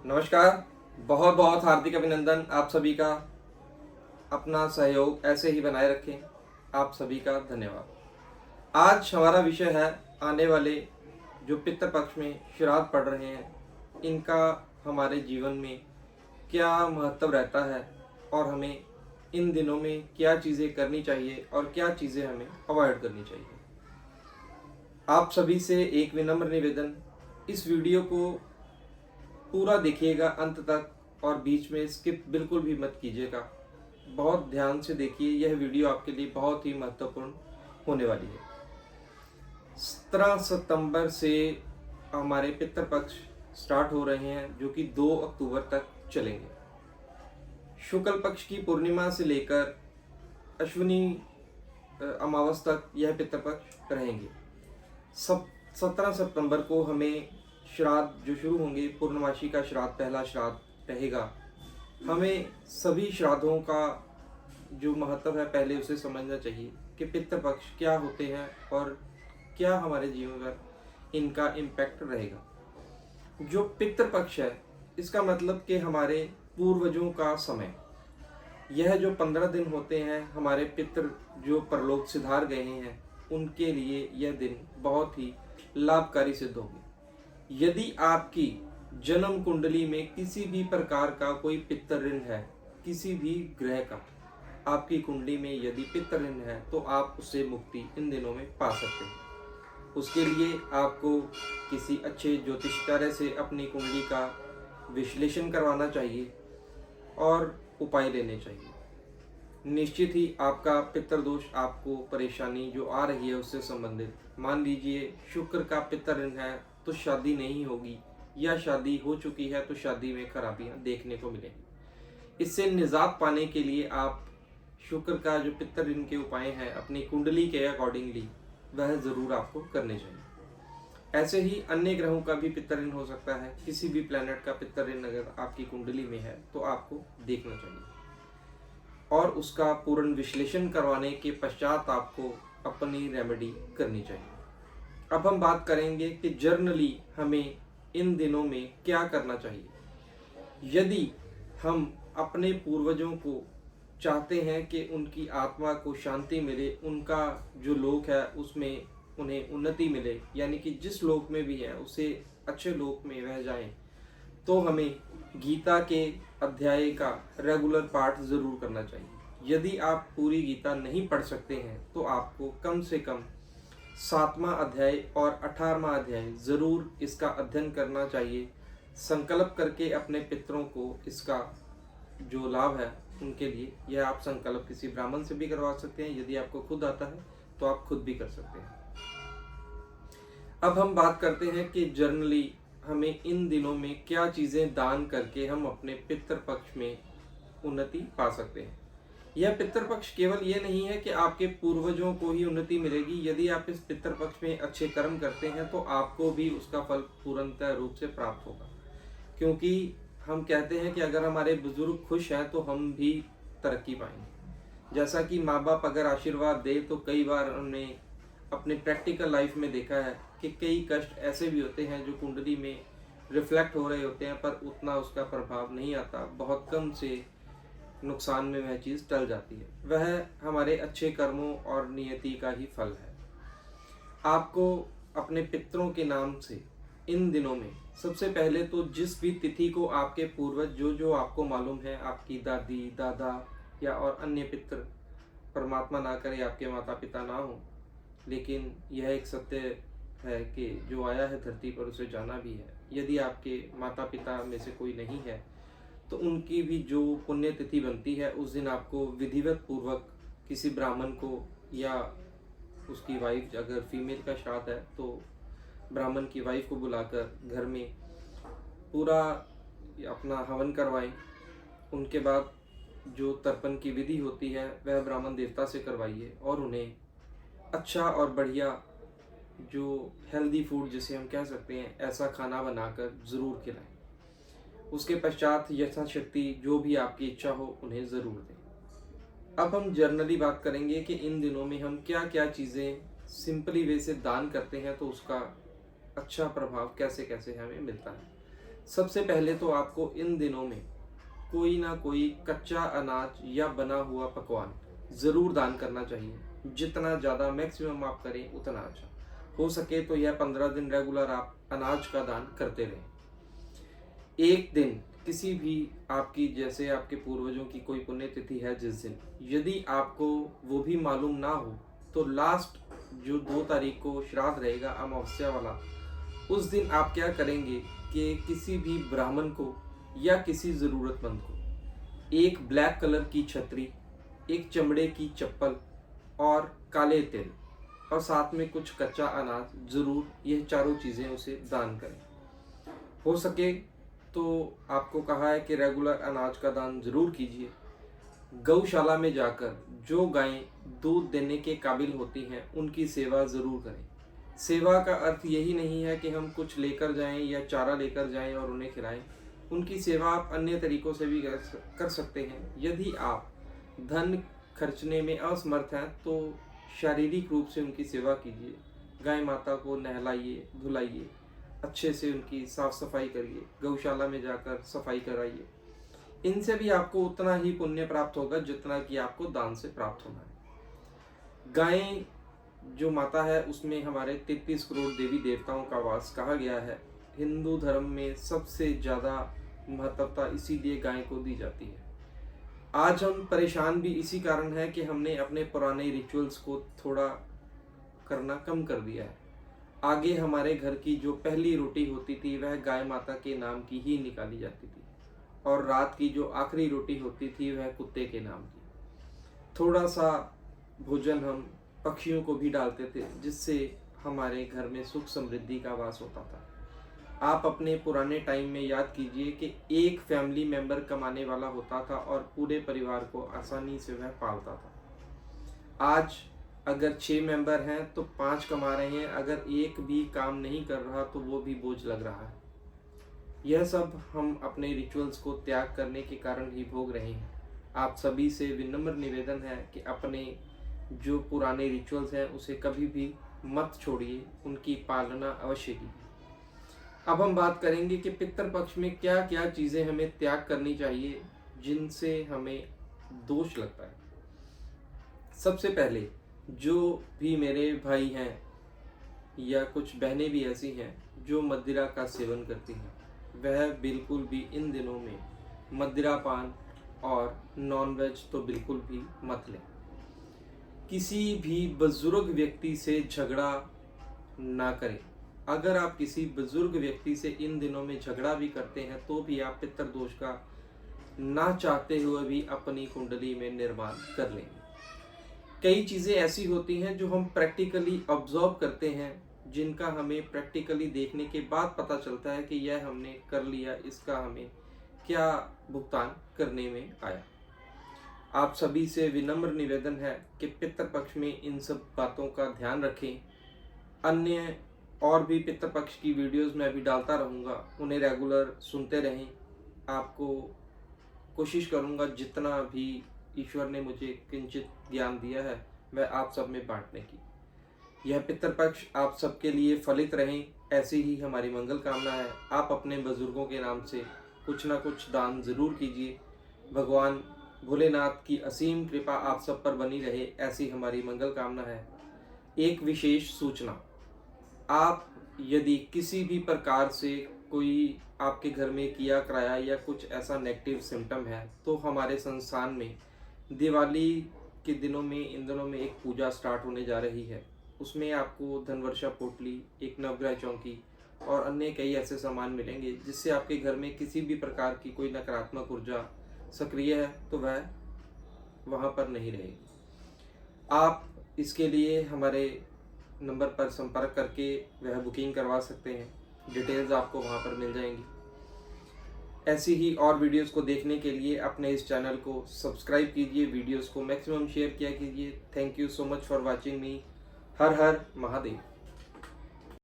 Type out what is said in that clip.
नमस्कार। बहुत बहुत हार्दिक अभिनंदन आप सभी का। अपना सहयोग ऐसे ही बनाए रखें। आप सभी का धन्यवाद। आज हमारा विषय है आने वाले जो पितृपक्ष में श्राद्ध पड़ रहे हैं, इनका हमारे जीवन में क्या महत्व रहता है और हमें इन दिनों में क्या चीज़ें करनी चाहिए और क्या चीज़ें हमें अवॉइड करनी चाहिए। आप सभी से एक विनम्र निवेदन, इस वीडियो को पूरा देखिएगा अंत तक और बीच में स्किप बिल्कुल भी मत कीजिएगा। बहुत ध्यान से देखिए, यह वीडियो आपके लिए बहुत ही महत्वपूर्ण होने वाली है। 17 सितंबर से हमारे पितृपक्ष स्टार्ट हो रहे हैं जो कि 2 अक्टूबर तक चलेंगे। शुक्ल पक्ष की पूर्णिमा से लेकर अश्विनी अमावस तक यह पितृपक्ष रहेंगे। 17 सितंबर को हमें श्राद्ध जो शुरू होंगे, पूर्णमासी का श्राद्ध पहला श्राद्ध रहेगा। हमें सभी श्राद्धों का जो महत्व है पहले उसे समझना चाहिए कि पितृपक्ष क्या होते हैं और क्या हमारे जीवन पर इनका इम्पैक्ट रहेगा। जो पितृपक्ष है इसका मतलब कि हमारे पूर्वजों का समय, यह जो 15 दिन होते हैं हमारे पितृ जो परलोक सिधार गए हैं उनके लिए यह दिन बहुत ही लाभकारी सिद्ध होंगे। यदि आपकी जन्म कुंडली में किसी भी प्रकार का कोई पितृ ऋण है, किसी भी ग्रह का आपकी कुंडली में यदि पितृ ऋण है तो आप उससे मुक्ति इन दिनों में पा सकते हैं। उसके लिए आपको किसी अच्छे ज्योतिषाचार्य से अपनी कुंडली का विश्लेषण करवाना चाहिए और उपाय लेने चाहिए। निश्चित ही आपका पितृदोष, आपको परेशानी जो आ रही है उससे संबंधित, मान लीजिए शुक्र का पितृ ऋण है तो शादी नहीं होगी, या शादी हो चुकी है तो शादी में खराबियां देखने को मिलेंगी। इससे निजात पाने के लिए आप शुक्र का जो पितृ ऋण के उपाय हैं अपनी कुंडली के अकॉर्डिंगली वह जरूर आपको करने चाहिए। ऐसे ही अन्य ग्रहों का भी पितृ ऋण हो सकता है। किसी भी प्लैनेट का पितृ ऋण अगर आपकी कुंडली में है तो आपको देखना चाहिए और उसका पूर्ण विश्लेषण करवाने के पश्चात आपको अपनी रेमेडी करनी चाहिए। अब हम बात करेंगे कि जर्नली हमें इन दिनों में क्या करना चाहिए। यदि हम अपने पूर्वजों को चाहते हैं कि उनकी आत्मा को शांति मिले, उनका जो लोक है उसमें उन्हें उन्नति मिले, यानी कि जिस लोक में भी है उसे अच्छे लोक में वह जाएं, तो हमें गीता के अध्याय का रेगुलर पाठ जरूर करना चाहिए। यदि आप पूरी गीता नहीं पढ़ सकते हैं तो आपको कम से कम 7वां अध्याय और 18वां अध्याय जरूर इसका अध्ययन करना चाहिए। संकल्प करके अपने पितरों को इसका जो लाभ है उनके लिए, यह आप संकल्प किसी ब्राह्मण से भी करवा सकते हैं। यदि आपको खुद आता है तो आप खुद भी कर सकते हैं। अब हम बात करते हैं कि जर्नली हमें इन दिनों में क्या चीज़ें दान करके हम अपने पितृपक्ष में उन्नति पा सकते हैं। यह पितृपक्ष केवल ये नहीं है कि आपके पूर्वजों को ही उन्नति मिलेगी। यदि आप इस पितृपक्ष में अच्छे कर्म करते हैं तो आपको भी उसका फल पूर्णतः रूप से प्राप्त होगा, क्योंकि हम कहते हैं कि अगर हमारे बुजुर्ग खुश हैं तो हम भी तरक्की पाएंगे। जैसा कि माँ बाप अगर आशीर्वाद दे तो कई बार हमने अपने प्रैक्टिकल लाइफ में देखा है कि कई कष्ट ऐसे भी होते हैं जो कुंडली में रिफ्लेक्ट हो रहे होते हैं पर उतना उसका प्रभाव नहीं आता, बहुत कम से नुकसान में वह चीज़ टल जाती है। वह हमारे अच्छे कर्मों और नियति का ही फल है। आपको अपने पितरों के नाम से इन दिनों में सबसे पहले तो जिस भी तिथि को आपके पूर्वज जो आपको मालूम है, आपकी दादी दादा या और अन्य पितृ, परमात्मा ना करे आपके माता पिता ना हो, लेकिन यह एक सत्य है कि जो आया है धरती पर उसे जाना भी है। यदि आपके माता पिता में से कोई नहीं है तो उनकी भी जो पुण्य तिथि बनती है उस दिन आपको विधिवत पूर्वक किसी ब्राह्मण को या उसकी वाइफ, अगर फीमेल का श्राद्ध है तो ब्राह्मण की वाइफ को बुलाकर घर में पूरा अपना हवन करवाएं। उनके बाद जो तर्पण की विधि होती है वह ब्राह्मण देवता से करवाइए और उन्हें अच्छा और बढ़िया जो हेल्दी फूड जिसे हम कह सकते हैं ऐसा खाना बनाकर ज़रूर खिलाएं। उसके पश्चात यथाशक्ति जो भी आपकी इच्छा हो उन्हें ज़रूर दें। अब हम जर्नली बात करेंगे कि इन दिनों में हम क्या क्या चीज़ें सिंपली वे से दान करते हैं तो उसका अच्छा प्रभाव कैसे कैसे हमें मिलता है। सबसे पहले तो आपको इन दिनों में कोई ना कोई कच्चा अनाज या बना हुआ पकवान ज़रूर दान करना चाहिए। जितना ज़्यादा मैक्सिमम आप करें उतना अच्छा। हो सके तो यह 15 दिन रेगुलर आप अनाज का दान करते रहें। एक दिन किसी भी आपकी, जैसे आपके पूर्वजों की कोई पुण्यतिथि है जिस दिन, यदि आपको वो भी मालूम ना हो तो लास्ट जो 2 तारीख को श्राद्ध रहेगा अमावस्या वाला, उस दिन आप क्या करेंगे कि किसी भी ब्राह्मण को या किसी ज़रूरतमंद को एक ब्लैक कलर की छतरी, एक चमड़े की चप्पल और काले तिल और साथ में कुछ कच्चा अनाज, ज़रूर यह चारों चीज़ें उसे दान करें। हो सके तो आपको कहा है कि रेगुलर अनाज का दान ज़रूर कीजिए। गौशाला में जाकर जो गायें दूध देने के काबिल होती हैं उनकी सेवा ज़रूर करें। सेवा का अर्थ यही नहीं है कि हम कुछ लेकर जाएं या चारा लेकर जाएं और उन्हें खिलाएं। उनकी सेवा आप अन्य तरीकों से भी कर सकते हैं। यदि आप धन खर्चने में असमर्थ हैं तो शारीरिक रूप से उनकी सेवा कीजिए। गाय माता को नहलाइए, धुलाइए, अच्छे से उनकी साफ सफाई करिए, गौशाला में जाकर सफाई कराइए। इनसे भी आपको उतना ही पुण्य प्राप्त होगा जितना कि आपको दान से प्राप्त होना है। गाय जो माता है उसमें हमारे 33 करोड़ देवी देवताओं का वास कहा गया है। हिंदू धर्म में सबसे ज़्यादा महत्वता इसीलिए गाय को दी जाती है। आज हम परेशान भी इसी कारण है कि हमने अपने पुराने रिचुअल्स को थोड़ा करना कम कर दिया है। आगे हमारे घर की जो पहली रोटी होती थी वह गाय माता के नाम की ही निकाली जाती थी और रात की जो आखिरी रोटी होती थी वह कुत्ते के नाम की। थोड़ा सा भोजन हम पक्षियों को भी डालते थे जिससे हमारे घर में सुख समृद्धि का वास होता था। आप अपने पुराने टाइम में याद कीजिए कि एक फैमिली मेंबर कमाने वाला होता था और पूरे परिवार को आसानी से वह पालता था। आज अगर 6 मेंबर हैं तो 5 कमा रहे हैं, अगर एक भी काम नहीं कर रहा तो वो भी बोझ लग रहा है। यह सब हम अपने रिचुअल्स को त्याग करने के कारण ही भोग रहे हैं। आप सभी से विनम्र निवेदन है कि अपने जो पुराने रिचुअल्स हैं उसे कभी भी मत छोड़िए, उनकी पालना अवश्य कीजिए। अब हम बात करेंगे कि पितृपक्ष में क्या क्या चीज़ें हमें त्याग करनी चाहिए जिनसे हमें दोष लगता है। सबसे पहले, जो भी मेरे भाई हैं या कुछ बहनें भी ऐसी हैं जो मदिरा का सेवन करती हैं, वह बिल्कुल भी इन दिनों में मदिरा पान और नॉनवेज तो बिल्कुल भी मत लें। किसी भी बुजुर्ग व्यक्ति से झगड़ा ना करें। अगर आप किसी बुजुर्ग व्यक्ति से इन दिनों में झगड़ा भी करते हैं तो भी आप पितृदोष का ना चाहते हुए भी अपनी कुंडली में निर्माण कर लेंगे। कई चीज़ें ऐसी होती हैं जो हम प्रैक्टिकली ऑब्जर्व करते हैं, जिनका हमें प्रैक्टिकली देखने के बाद पता चलता है कि यह हमने कर लिया, इसका हमें क्या भुगतान करने में आया। आप सभी से विनम्र निवेदन है कि पितृपक्ष में इन सब बातों का ध्यान रखें। अन्य और भी पितृपक्ष की वीडियोस मैं भी डालता रहूँगा, उन्हें रेगुलर सुनते रहें। आपको कोशिश करूँगा जितना भी ईश्वर ने मुझे किंचित ज्ञान दिया है वह आप सब में बांटने की। यह पितृपक्ष आप सबके लिए फलित रहें, ऐसी ही हमारी मंगल कामना है। आप अपने बुजुर्गों के नाम से कुछ ना कुछ दान ज़रूर कीजिए। भगवान भोलेनाथ की असीम कृपा आप सब पर बनी रहे, ऐसी हमारी मंगल कामना है। एक विशेष सूचना, आप यदि किसी भी प्रकार से कोई आपके घर में किया कराया या कुछ ऐसा नेगेटिव सिम्टम है तो हमारे संस्थान में दिवाली के दिनों में, इन दिनों में एक पूजा स्टार्ट होने जा रही है। उसमें आपको धनवर्षा पोटली, एक नवग्रह चौकी और अन्य कई ऐसे सामान मिलेंगे जिससे आपके घर में किसी भी प्रकार की कोई नकारात्मक ऊर्जा सक्रिय है तो वह वहाँ पर नहीं रहेगी। आप इसके लिए हमारे नंबर पर संपर्क करके वह बुकिंग करवा सकते हैं। डिटेल्स आपको वहाँ पर मिल जाएंगी। ऐसी ही और वीडियोस को देखने के लिए अपने इस चैनल को सब्सक्राइब कीजिए, वीडियोस को मैक्सिमम शेयर किया कीजिए। Thank you so much for watching me. Her her Mahadev.